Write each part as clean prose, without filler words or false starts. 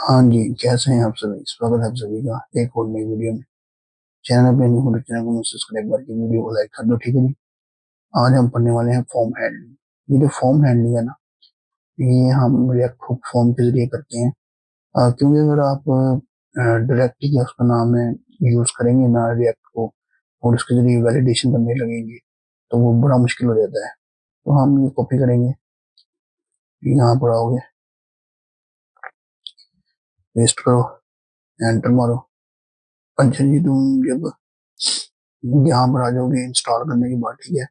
हाँ जी, कैसे हैं आप सभी? स्वागत है आप सभी का एक और नई वीडियो में। चैनल पे नहीं हो तो चैनल को सब्सक्राइब करके वीडियो को लाइक कर दो, ठीक है जी। आज हम पढ़ने वाले हैं फॉर्म हैंडलिंग। ये जो फॉर्म हैंडलिंग है ना, ये हम रिएक्ट हुक फॉर्म के जरिए करते हैं। क्योंकि अगर आप डायरेक्टली उसका नाम है यूज करेंगे ना रिएक्ट को, और उसके जरिए वैलिडेशन करने लगेंगे, तो वो बड़ा मुश्किल हो जाता है। तो हम ये कॉपी करेंगे, यहाँ पर आओगे, पेस्ट करो, एंटर मारो। अच्छा जी, तुम जब यहाँ पर आ जाओगे इंस्टॉल करने के बाद, ठीक है,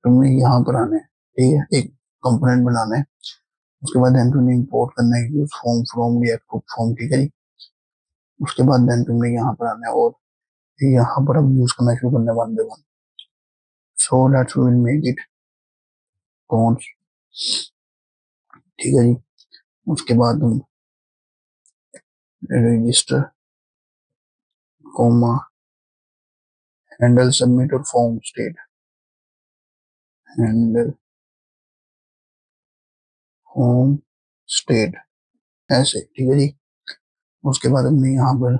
तुमने यहाँ पर आना है, ठीक है, एक कंपोनेंट बनाना है। उसके बाद देन तुमने इंपोर्ट करना है use form from react form, ठीक है जी। उसके बाद देन तुमने यहाँ पर आना है और यहाँ पर अब यूज करना शुरू करना है one by one. So let's will make it cons, ठीक है जी। उसके बाद तुम रजिस्टर कॉमा हैंडल सबमिट और form state, handle form state, ऐसे, ठीक है जी। उसके बाद हमने यहाँ पर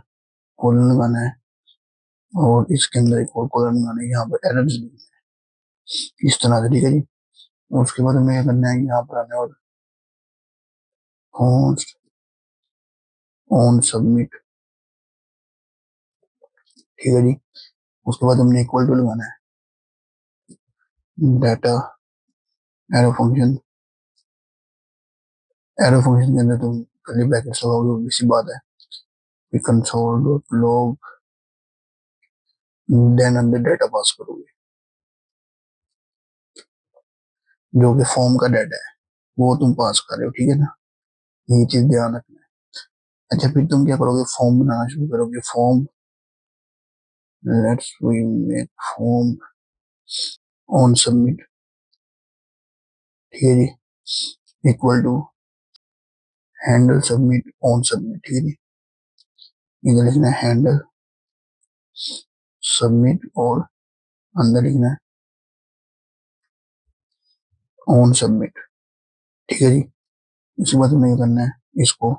कॉलन लगाना है और इसके अंदर एक और कॉलन लगाना है, यहाँ पर एरर्स इस तरह से, ठीक है जी। उसके बाद हमें क्या करना है, यहाँ पर आना है और कॉन्स्ट ऑन सबमिट, ठीक है जी। उसके बाद हमने इक्वल टू लगाना है data arrow function. Arrow function के अंदर तुम कर्ली ब्रैकेट्स लगाओगे, इसी बात है, कंसोल डॉट लॉग, देन अंदर डाटा पास करोगे जो कि फॉर्म का डाटा है, वो तुम पास कर रहे हो, ठीक है ना। ये चीज ध्यान रखना है। अच्छा, फिर तुम क्या करोगे, फॉर्म बनाना शुरू करोगे। Form, let's we make form on submit, ठीक है जी, equal to handle submit on submit, ठीक है जी। इधर लिखना है हैंडल सबमिट और अंदर लिखना है ऑन सबमिट, ठीक है जी। उसके बाद हमें ये करना है, इसको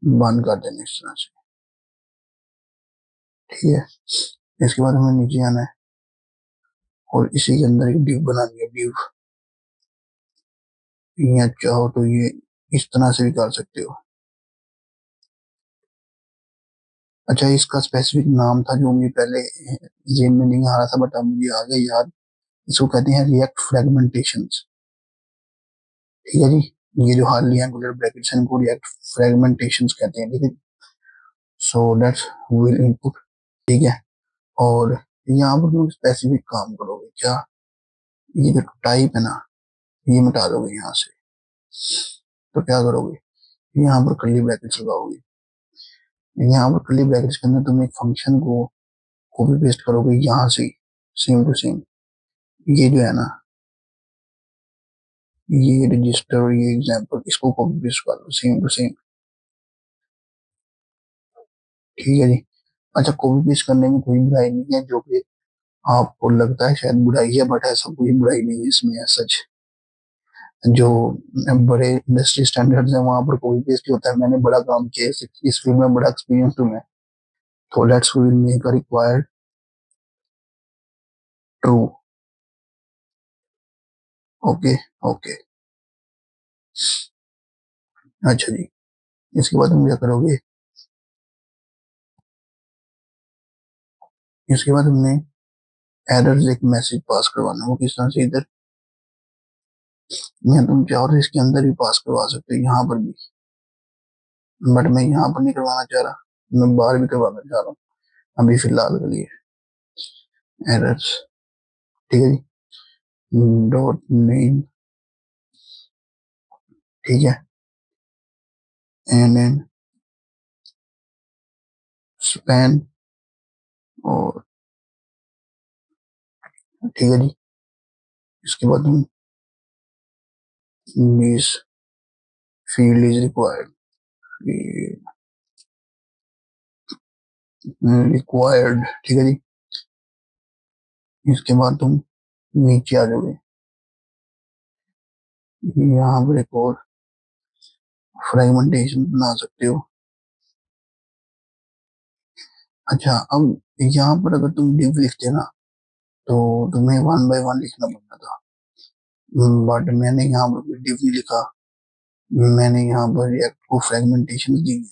बंद कर देना इस तरह से, ठीक है। इसके बाद हमें नीचे आना है और इसी के अंदर एक डिव बनानी है, डिव। या चाहो तो ये इस तरह से भी कर सकते हो। अच्छा, इसका स्पेसिफिक नाम था जो मुझे पहले जेन में नहीं आ रहा था, बट अब मुझे आ गया याद। इसको कहते हैं रिएक्ट फ्रेगमेंटेशन, ठीक है जी। ये जो हार्डली एंगुलर ब्रैकेट्स हैं इनको रिएक्ट फ्रेगमेंटेशन कहते हैं, ठीक है। सो दैट्स विल इनपुट, ठीक है। और यहाँ पर तुम स्पेसिफिक काम करोगे क्या, ये जो टाइप है ना, ये मिटा दोगे यहाँ से। तो क्या करोगे, यहाँ पर कर्ली ब्रैकेट्स लगाओगे। यहाँ पर कर्ली ब्रैकेट्स के अंदर तुम एक फंक्शन को कॉपी पेस्ट करोगे यहाँ से, सेम टू सेम। ये जो है ना, ये रजिस्टर और ये एग्जांपल, इसको कॉपी पेस्ट कर लो सेम टू सेम, ठीक है जी। अच्छा, कॉपी पेस्ट करने में कोई बुराई नहीं है, जो कि आपको लगता है शायद बुराई है, बट ऐसा कोई बुराई नहीं है इसमें, सच। जो बड़े इंडस्ट्री स्टैंडर्ड्स हैं वहां पर कॉपी पेस्ट होता है। मैंने बड़ा काम किया है इस फील्ड में, बड़ा एक्सपीरियंस तुम्हें। तो let's will make a required true, okay, okay. अच्छा जी, इसके बाद हम क्या करोगे, इसके बाद हमने एरर्स एक मैसेज पास करवाना है। वो किस तरह से, इधर या तुम चाहो तो इसके अंदर भी पास करवा सकते हो, यहाँ पर भी, बट मैं यहाँ पर नहीं करवाना चाह रहा, मैं बाहर भी करवाना चाह रहा हूँ अभी फिलहाल के लिए। एरर्स, ठीक है जी, डॉट नेम, ठीक है, एन स्पैन, और ठीक है जी। इसके बाद हम this field is required, required, ठीक है जी। इसके बाद तुम नीचे आ जाओगे, यहाँ पर एक और फ्रेगमेंटेशन बना सकते हो, अच्छा, अब यहाँ पर अगर तुम div लिखते ना तो तुम्हें वन बाय वन लिखना पड़ता था, बट मैंने यहाँ पर div नहीं लिखा। मैंने यहाँ पर रिएक्ट को फ्रेगमेंटेशन दी है,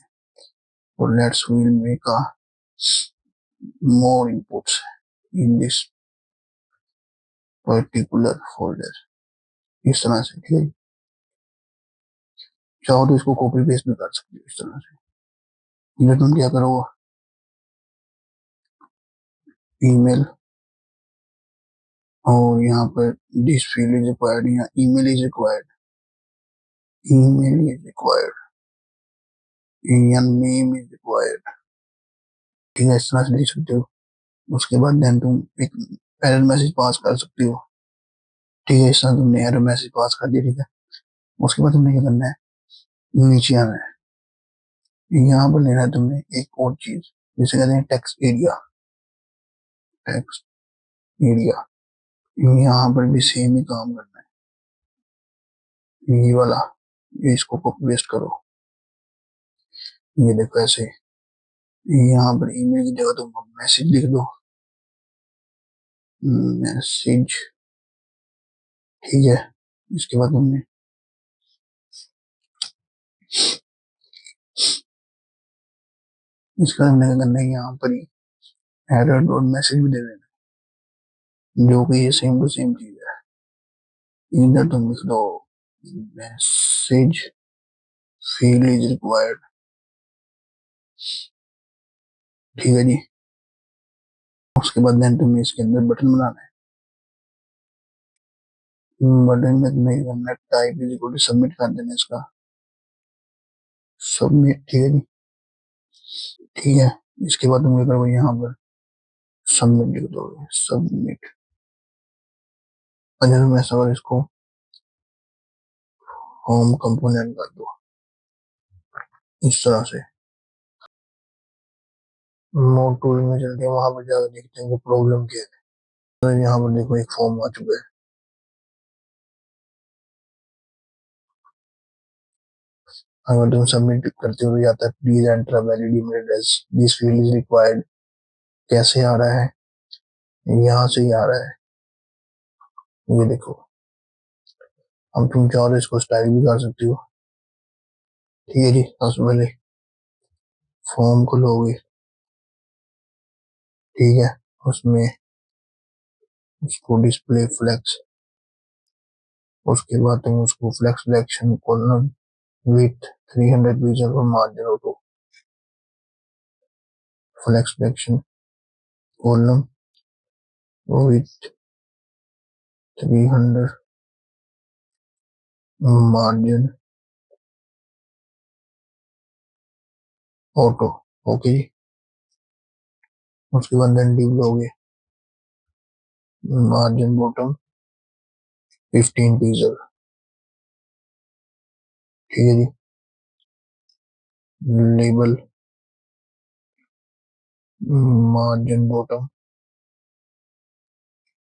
और let's will make a more inputs in this particular folder, इस तरह से। ठीक है, चाहो तो इसको कॉपी पेस्ट भी कर सकते हो इस तरह से। ये तुम क्या करो, ईमेल, और यहाँ पर दिस फील्ड इज रिक्वायर्ड, यहाँ email is required, email is required, या नेम इज रिक्वायर्ड। ठीक है, इस तरह से लिख सकते हो। उसके बाद देन तुम एक एरर मैसेज पास कर सकते हो। ठीक है, इस तरह तुमने एरर मैसेज पास कर दिया। ठीक है, उसके बाद तुमने क्या करना है, नीचे आना है। यहाँ पर लेना है तुमने एक और चीज जिसे कहते हैं टेक्स्ट एरिया, टेक्स्ट एरिया। यहाँ पर भी सेम ही काम करना है, ये वाला, ये इसको कॉपी पेस्ट करो। ये देखो ऐसे, यहाँ पर ईमेल की जगह तुम मैसेज लिख दो, मैसेज। ठीक है, इसके बाद तुमने इसका तुमने क्या करना है, यहाँ पर ही एरर डॉट मैसेज भी दे देना, जो कि ये सेम टू सेम चीज है। इधर तुम लिख दो मैसेज फील्ड इज रिक्वायर्ड। ठीक है जी, उसके बाद देन तुम्हें इसके अंदर बटन बनाना है। बटन में तुम्हें करना है type is equal to submit कर देना इसका, सबमिट। ठीक है जी, ठीक है। इसके बाद तुम क्या करोगे, यहाँ पर सबमिट लिख दोगे, सबमिट। अच्छा, तुम ऐसा करो, इसको होम कंपोनेंट कर दो इस तरह से। नोट टूल में चलते हैं, वहां पर जाकर देखते हैं कि प्रॉब्लम क्या है। तो यहाँ पर देखो एक फॉर्म आ चुका है। अगर तुम सबमिट करते हो तो जाता है please enter valid email address, this field is required. कैसे आ रहा है, यहाँ से ही आ रहा है, ये देखो। अब तुम चाहो तो इसको स्टाइल भी कर सकती हो। ठीक है जी, सबसे पहले फॉर्म को लोगे। ठीक है, उसमें उसको डिस्प्ले फ्लेक्स, उसके बाद तुम उसको flex selection column with 300 pixel और margin auto, flex selection column with 300 margin auto. Okay जी, उसके बाद देन डिव लोगे, मार्जिन बॉटम 15 पिक्सल। ठीक है जी, लेबल मार्जिन बॉटम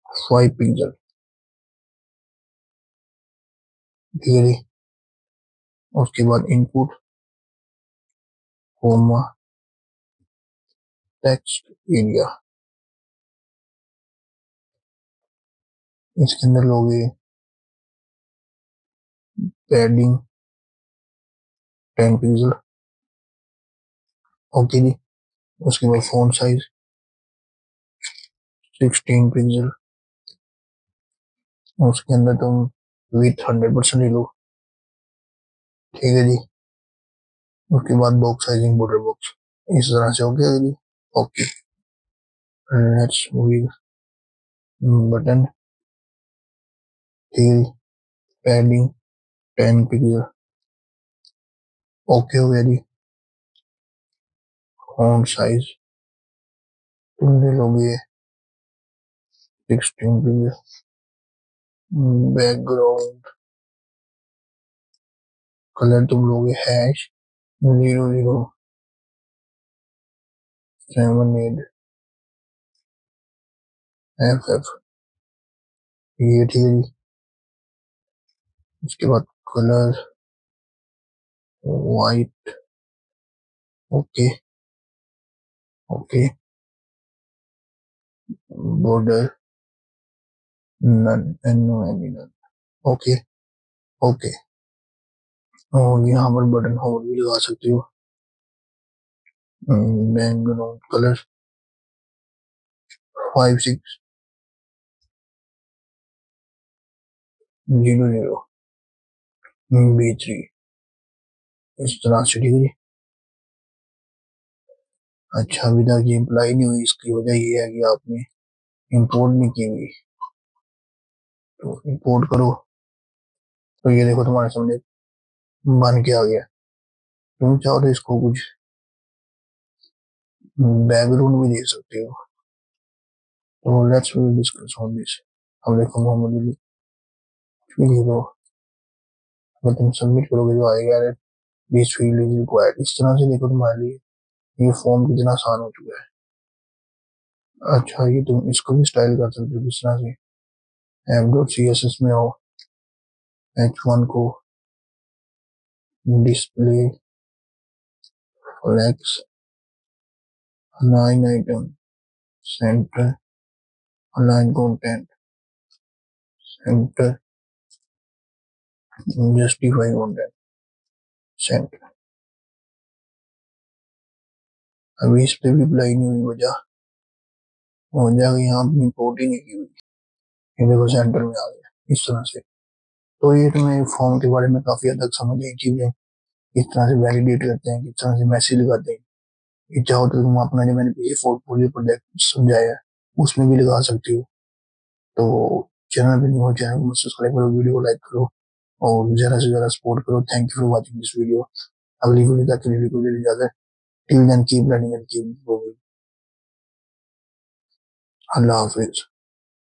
5 पिक्सल। ठीक है जी, उसके बाद इनपुट कोमा टेक्स्ट एरिया, इसके अंदर लोगे पैडिंग 10 पिक्सल। ओके जी, उसके बाद फोन साइज 16 पिक्सल, उसके अंदर तुम विथ 100% ले लो। ठीक है जी, उसके बाद बॉक्स साइजिंग बॉर्डर बॉक्स, इस तरह से हो गया जी। Okay, let's move button. ठीक है जी, पैडिंग 10 पिक्सल। ओके हो गया जी। फॉन्ट साइज तुम ले लोगे 16 पिक्सल। बैकग्राउंड कलर तुम लोगे हैश 0078FF। ये ठीक है जी, उसके बाद colour white. Okay, okay, border none, N O N E none. Okay, okay. और यहाँ पर बटन होल्ड भी लगा सकते हो। बैकग्राउंड कलर 5600B3, इस तरह से, ठीक है जी। अच्छा, अभी तक ये अप्लाई नहीं हुई, इसकी वजह ये है कि आपने इंपोर्ट नहीं की हुई। तो इंपोर्ट करो, तो ये देखो तुम्हारे सामने बन के आ गया। तुम चाहो तो इसको कुछ बैकग्राउंड भी दे सकते हो। तो let's we discuss on this. अब देखो मोहम्मद अली, कुछ भी लिख दो। अगर तुम सबमिट करोगे तो आएगा दिस फील्ड इज रिक्वायर्ड। इस तरह से देखो तुम्हारे लिए ये फॉर्म कितना आसान हो चुका है। अच्छा, ये तुम इसको भी स्टाइल कर सकते हो किस तरह से। एफ.सी.एस.एस में आओ, H1 को display flex, align item, centre, align content, centre, justify content, centre. अभी इस पे भी अप्लाई नहीं हुई, वजह हो जाएगा यहाँ अपनी इंपोर्ट ही नहीं की हुई। ये देखो सेंटर में आ गया इस तरह से। तो ये तुम्हें फॉर्म के बारे में काफी हद तक समझ आई चीजें, किस तरह से वैलिडेट करते हैं, किस तरह से मैसेज लगाते हैं। ये चाहो तो तुम अपना जो मैंने पीछे पोर्टफोलियो प्रोजेक्ट समझाया है उसमें भी लगा सकती हो। तो चैनल पे न्यू हो, चैनल को सब्सक्राइब करो, वीडियो को लाइक करो और ज्यादा से ज्यादा सपोर्ट करो। Thank you for watching this video. अगली वीडियो तक के लिए को इजाजत। Till then keep learning and keep growing. अल्लाह हाफिज।